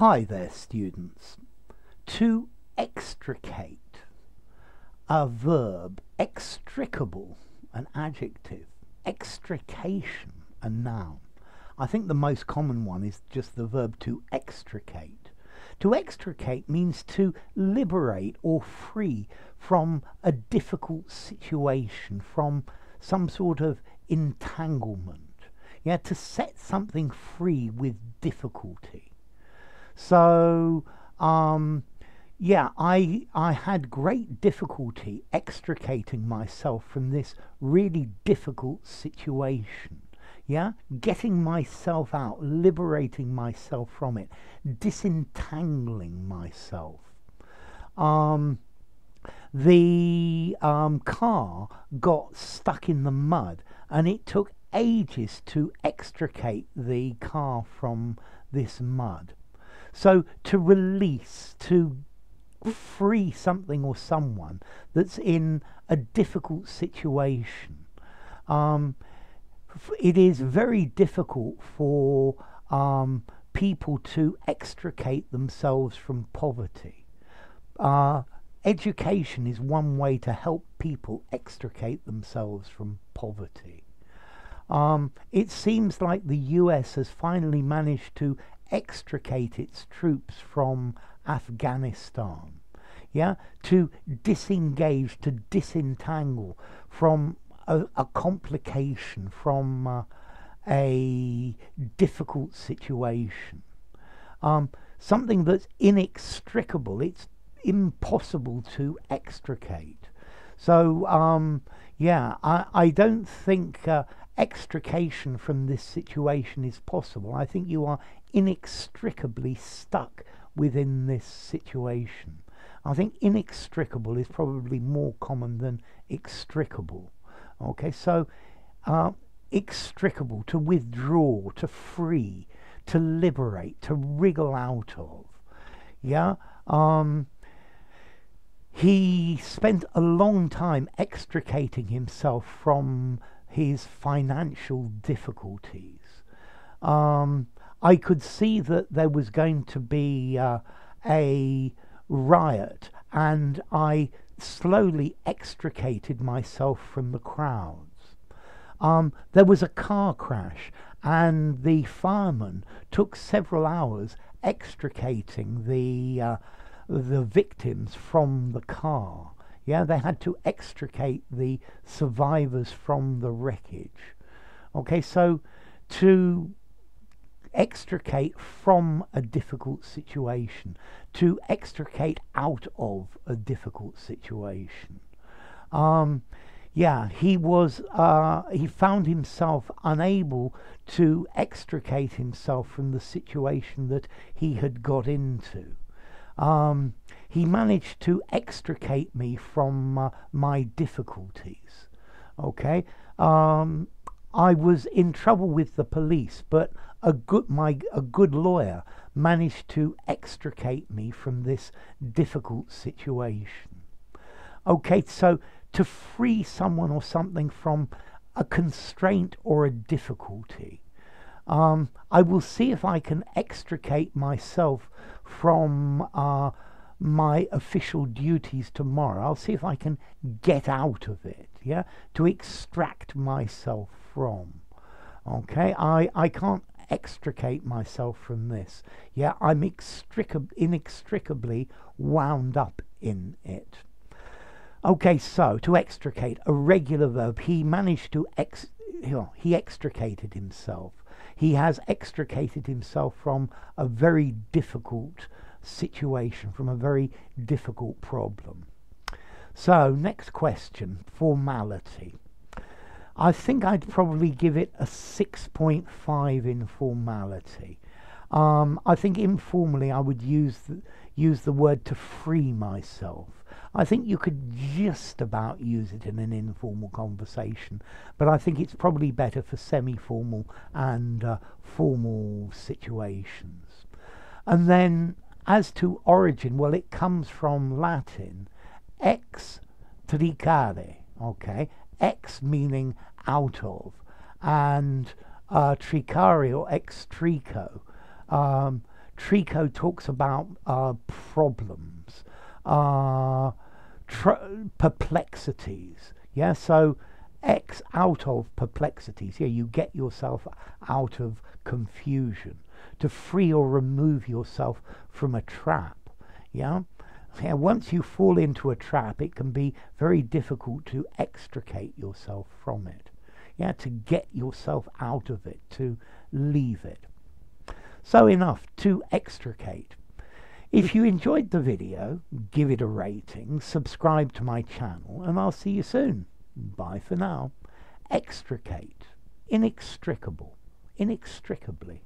Hi there, students. To extricate, a verb; extricable, an adjective; extrication, a noun. I think the most common one is just the verb to extricate. To extricate means to liberate or free from a difficult situation, from some sort of entanglement. Yeah, to set something free with difficulty. So, yeah, I had great difficulty extricating myself from this really difficult situation. Yeah, getting myself out, liberating myself from it, disentangling myself. The car got stuck in the mud, and it took ages to extricate the car from this mud. So to release, to free something or someone that's in a difficult situation, it is very difficult for people to extricate themselves from poverty. Education is one way to help people extricate themselves from poverty. It seems like the US has finally managed to extricate its troops from Afghanistan, yeah, to disengage, to disentangle from a complication, from a difficult situation, something that's inextricable. It's impossible to extricate. So yeah, I don't think extrication from this situation is possible. I think you are inextricably stuck within this situation. I think inextricable is probably more common than extricable. Okay, so extricable, to withdraw, to free, to liberate, to wriggle out of. Yeah. He spent a long time extricating himself from his financial difficulties. I could see that there was going to be a riot, and I slowly extricated myself from the crowds. There was a car crash, and the firemen took several hours extricating the victims from the car. Yeah, they had to extricate the survivors from the wreckage. Okay, so to extricate from a difficult situation, to extricate out of a difficult situation. Yeah, he found himself unable to extricate himself from the situation that he had got into. He managed to extricate me from my difficulties. Okay, I was in trouble with the police, but a good lawyer managed to extricate me from this difficult situation. Okay, so to free someone or something from a constraint or a difficulty, I will see if I can extricate myself from my official duties tomorrow. I'll see if I can get out of it, yeah, to extract myself from. Okay, I can't extricate myself from this. Yeah, I'm inextricably wound up in it. Okay, so to extricate, a regular verb. He managed to he extricated himself. He has extricated himself from a very difficult situation, from a very difficult problem. So, next question, formality. I think I'd probably give it a 6.5 in formality. I think informally I would use the word to free myself. I think you could just about use it in an informal conversation, but I think it's probably better for semi-formal and formal situations. And then, as to origin, well, it comes from Latin, extricare, okay? Ex meaning out of, and tricare or extrico. Trico talks about problems, perplexities. Yeah, so X out of perplexities. Yeah, you get yourself out of confusion, to free or remove yourself from a trap. Yeah. Yeah, once you fall into a trap, it can be very difficult to extricate yourself from it. Yeah, to get yourself out of it, to leave it. So enough to extricate. If you enjoyed the video, give it a rating, subscribe to my channel, and I'll see you soon. Bye for now. Extricate. Inextricable. Inextricably.